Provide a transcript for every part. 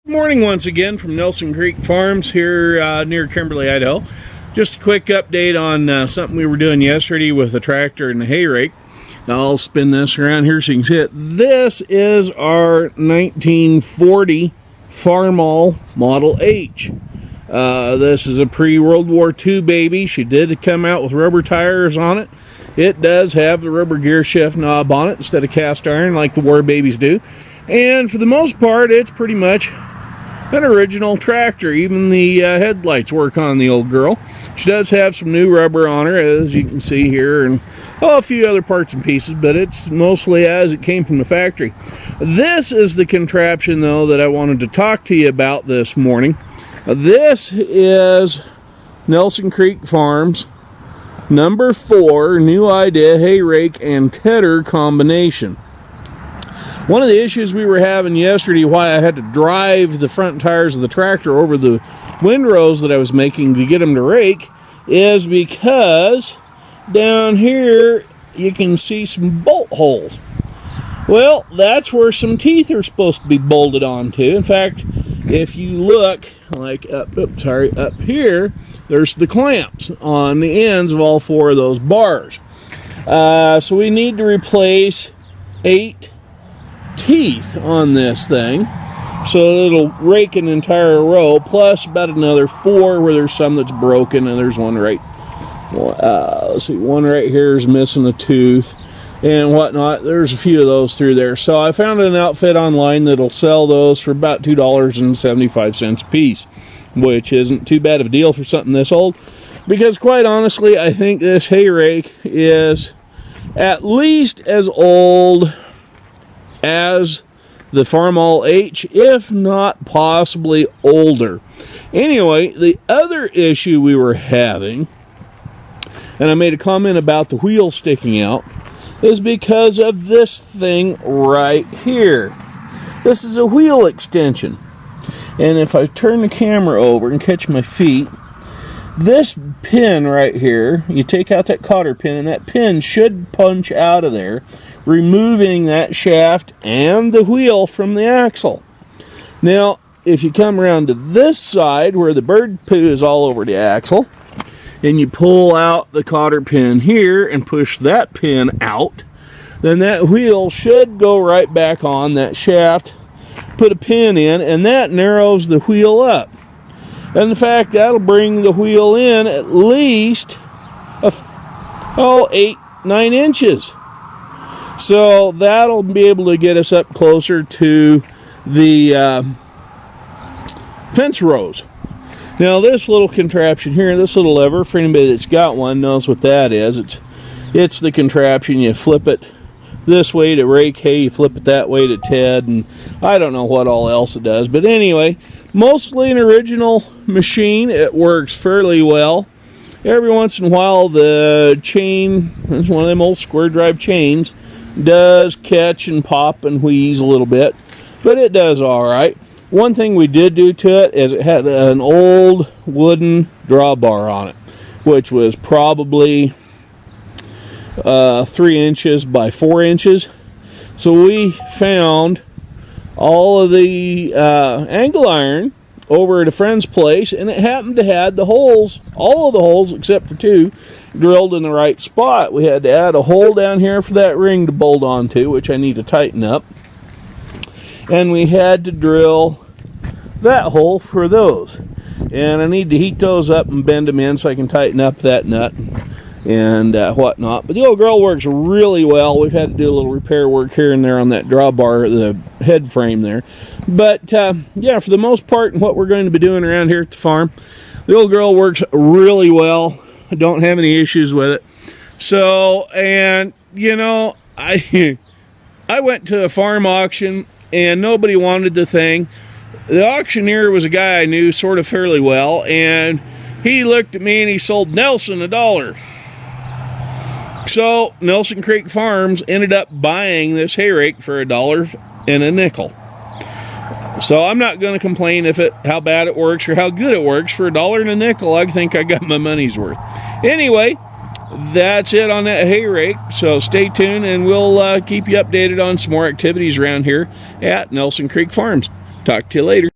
Good morning once again from Nelson Creek Farms here near Kimberly, Idaho. Just a quick update on something we were doing yesterday with the tractor and the hay rake. Now I'll spin this around here so you can see it. This is our 1940 Farmall Model H. This is a pre-World War II baby. She did come out with rubber tires on it. It does have the rubber gear shift knob on it instead of cast iron like the war babies do. And for the most part, it's pretty much an original tractor. Even the headlights work on the old girl. She does have some new rubber on her, as you can see here, and a few other parts and pieces, but it's mostly as it came from the factory. This is the contraption, though, that I wanted to talk to you about this morning. This is Nelson Creek Farms number 4 new idea hay rake and tedder combination. One of the issues we were having yesterday, why I had to drive the front tires of the tractor over the windrows that I was making to get them to rake, is because down here you can see some bolt holes. Well, that's where some teeth are supposed to be bolted onto. In fact, if you look like up here, there's the clamps on the ends of all 4 of those bars. So we need to replace 8 teeth on this thing, so it'll rake an entire row, plus about another 4 where there's some that's broken, and there's one right, let's see, one right here is missing a tooth and whatnot. There's a few of those through there. So I found an outfit online that'll sell those for about $2.75 a piece, which isn't too bad of a deal for something this old, because quite honestly, I think this hay rake is at least as old as the Farmall H, if not possibly older. Anyway, the other issue we were having, and I made a comment about the wheel sticking out, is because of this thing right here. This is a wheel extension. And if I turn the camera over and catch my feet, this pin right here, you take out that cotter pin, and that pin should punch out of there, removing that shaft and the wheel from the axle. Now, if you come around to this side where the bird poo is all over the axle, and you pull out the cotter pin here and push that pin out, then that wheel should go right back on that shaft, put a pin in, and that narrows the wheel up. And in fact, that'll bring the wheel in at least 8-9 inches. So that'll be able to get us up closer to the fence rows. Now this little contraption here, this little lever, for anybody that's got one knows what that is. It's the contraption. You flip it this way to rake hay, you flip it that way to ted, and I don't know what all else it does. But anyway, mostly an original machine. It works fairly well. Every once in a while the chain, it's one of them old square drive chains, does catch and pop and wheeze a little bit, but it does all right. One thing we did do to it is it had an old wooden drawbar on it, which was probably 3 inches by 4 inches. So we found all of the angle iron over at a friend's place, and it happened to have the holes, all of the holes except for 2, drilled in the right spot. We had to add a hole down here for that ring to bolt onto, which I need to tighten up, and we had to drill that hole for those, and I need to heat those up and bend them in so I can tighten up that nut and whatnot. But the old girl works really well. We've had to do a little repair work here and there on that drawbar, the head frame there, but yeah, for the most part, what we're going to be doing around here at the farm, the old girl works really well. I don't have any issues with it. So, and you know, I went to a farm auction and nobody wanted the thing. The auctioneer was a guy I knew sort of fairly well, and he looked at me and he sold Nelson $1. So Nelson Creek Farms ended up buying this hay rake for $1.05. So I'm not going to complain how bad it works or how good it works. For $1.05, I think I got my money's worth. Anyway, that's it on that hay rake. So stay tuned, and we'll keep you updated on some more activities around here at Nelson Creek Farms. Talk to you later.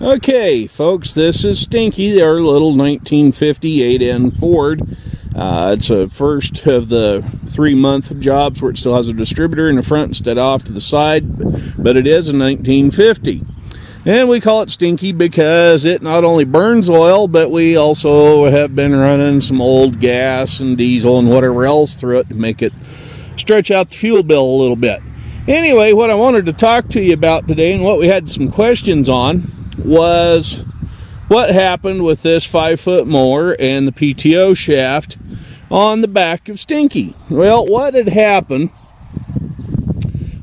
Okay, folks, this is Stinky, our little 1950 8N Ford. It's a first of the 3-month jobs where it still has a distributor in the front instead of off to the side, but it is a 1950. And we call it Stinky because it not only burns oil, but we also have been running some old gas and diesel and whatever else through it to make it stretch out the fuel bill a little bit. Anyway, what I wanted to talk to you about today and what we had some questions on was what happened with this 5-foot mower and the PTO shaft on the back of Stinky. Well, what had happened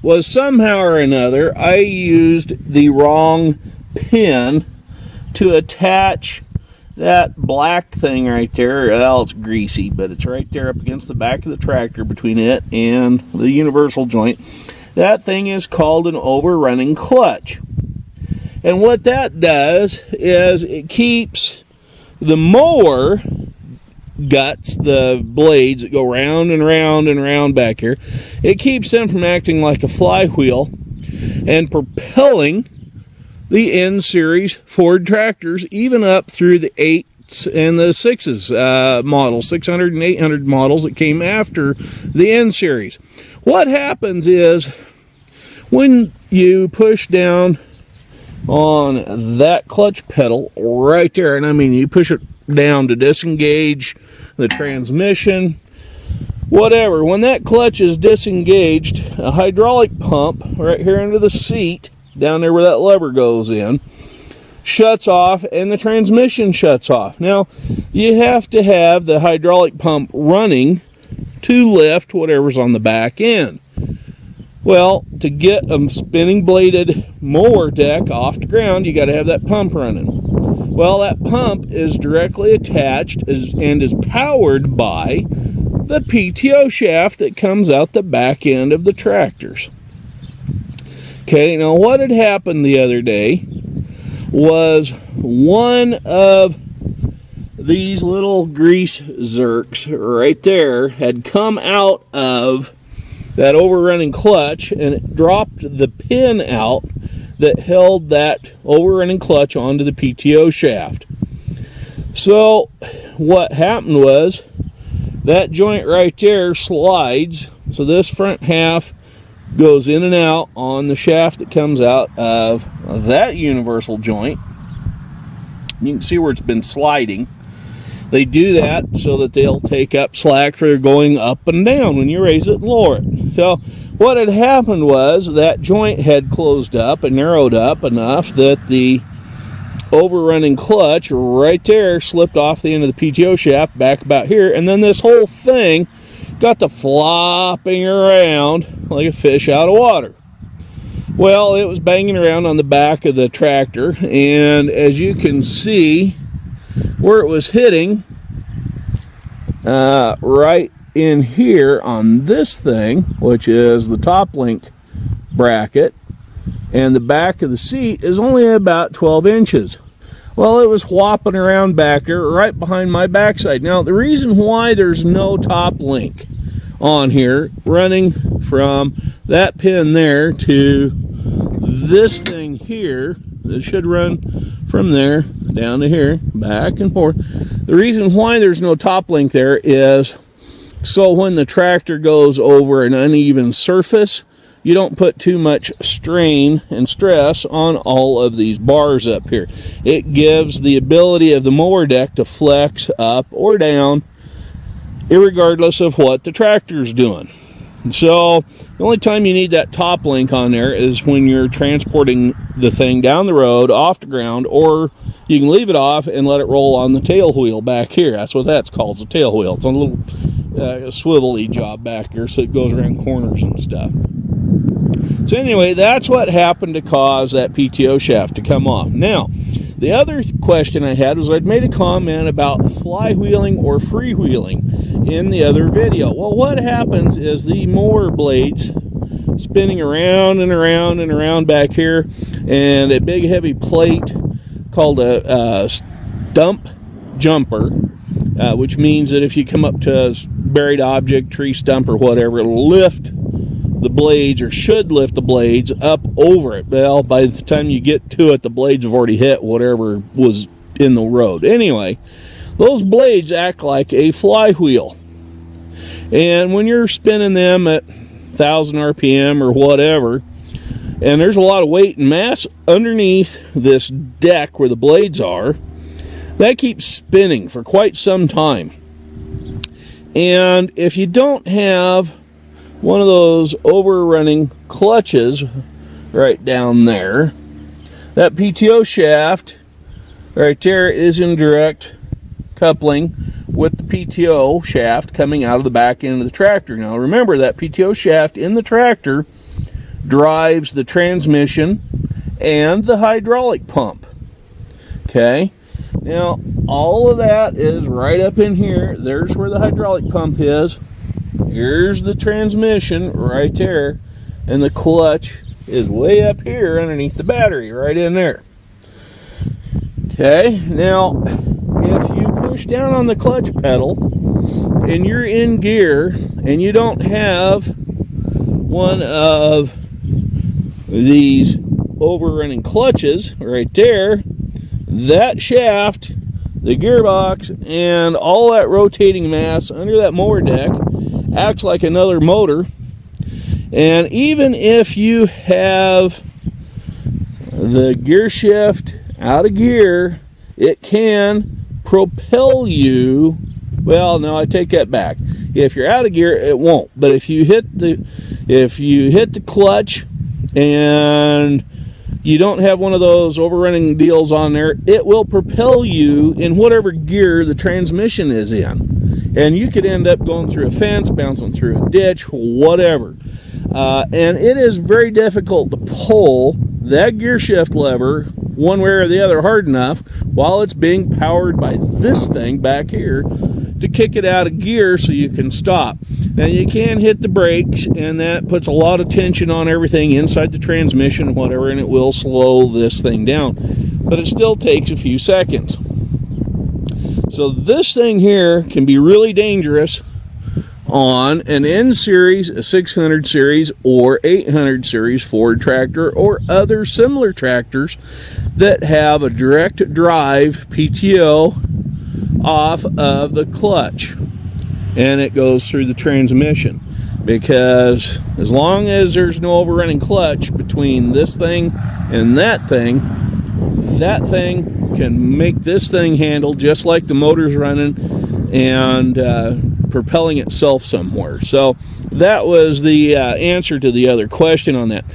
was somehow or another I used the wrong pin to attach that black thing right there. Well, it's greasy, but it's right there up against the back of the tractor between it and the universal joint. That thing is called an overrunning clutch. And what that does is it keeps the mower guts, the blades that go round and round and round back here, it keeps them from acting like a flywheel and propelling the N-Series Ford tractors even up through the 8s and the 6s models, 600 and 800 models that came after the N-Series. What happens is when you push down on that clutch pedal right there, and I mean you push it down to disengage the transmission, whatever, when that clutch is disengaged, a hydraulic pump right here under the seat, down there where that lever goes in, shuts off and the transmission shuts off. Now, you have to have the hydraulic pump running to lift whatever's on the back end. Well, to get a spinning bladed mower deck off the ground, you got to have that pump running. Well, that pump is directly attached and is powered by the PTO shaft that comes out the back end of the tractors. Okay, now what had happened the other day was one of these little grease zerks right there had come out of that overrunning clutch, and it dropped the pin out that held that overrunning clutch onto the PTO shaft. So what happened was that joint right there slides, so this front half goes in and out on the shaft that comes out of that universal joint. You can see where it's been sliding. They do that so that they'll take up slack for going up and down when you raise it and lower it. So what had happened was that joint had closed up and narrowed up enough that the overrunning clutch right there slipped off the end of the PTO shaft back about here, and then this whole thing got to flopping around like a fish out of water. Well, it was banging around on the back of the tractor, and as you can see where it was hitting, right in here on this thing, which is the top link bracket, and the back of the seat is only about 12 inches. Well, it was whopping around back there right behind my backside. Now, the reason why there's no top link on here running from that pin there to this thing here, it should run from there down to here, back and forth. The reason why there's no top link there is so when the tractor goes over an uneven surface, you don't put too much strain and stress on all of these bars up here. It gives the ability of the mower deck to flex up or down, irregardless of what the tractor's doing. So the only time you need that top link on there is when you're transporting the thing down the road, off the ground, or you can leave it off and let it roll on the tail wheel back here. That's what that's called, it's a tail wheel. It's on a little swivelly job back here, so it goes around corners and stuff. So anyway, that's what happened to cause that PTO shaft to come off. Now, the other question I had was I'd made a comment about flywheeling or freewheeling in the other video. Well, what happens is the mower blades spinning around and around and around back here, and a big heavy plate called a stump jumper, which means that if you come up to a buried object, tree stump or whatever, it'll lift the blades, or should lift the blades up over it. Well, by the time you get to it, the blades have already hit whatever was in the road. Anyway, those blades act like a flywheel. And when you're spinning them at 1,000 RPM or whatever, and there's a lot of weight and mass underneath this deck where the blades are, that keeps spinning for quite some time. And if you don't have one of those overrunning clutches right down there, that PTO shaft right there is in direct coupling with the PTO shaft coming out of the back end of the tractor. Now remember, that PTO shaft in the tractor drives the transmission and the hydraulic pump. Okay, now all of that is right up in here. There's where the hydraulic pump is. Here's the transmission right there, and the clutch is way up here underneath the battery, right in there. Okay, now if you push down on the clutch pedal and you're in gear and you don't have one of these overrunning clutches right there, that shaft, the gearbox, and all that rotating mass under that mower deck acts like another motor. And even if you have the gear shift out of gear, it can propel you. Well, no, I take that back. If you're out of gear, it won't. But if you hit the clutch and you don't have one of those overrunning deals on there, it will propel you in whatever gear the transmission is in. And you could end up going through a fence, bouncing through a ditch, whatever. And it is very difficult to pull that gear shift lever one way or the other hard enough while it's being powered by this thing back here to kick it out of gear so you can stop. Now you can hit the brakes, and that puts a lot of tension on everything inside the transmission, whatever, and it will slow this thing down. But it still takes a few seconds. So this thing here can be really dangerous on an N series, a 600 series, or 800 series Ford tractor, or other similar tractors that have a direct drive PTO off of the clutch, and it goes through the transmission. Because as long as there's no overrunning clutch between this thing and that thing can make this thing handle just like the motor's running and propelling itself somewhere. So that was the answer to the other question on that.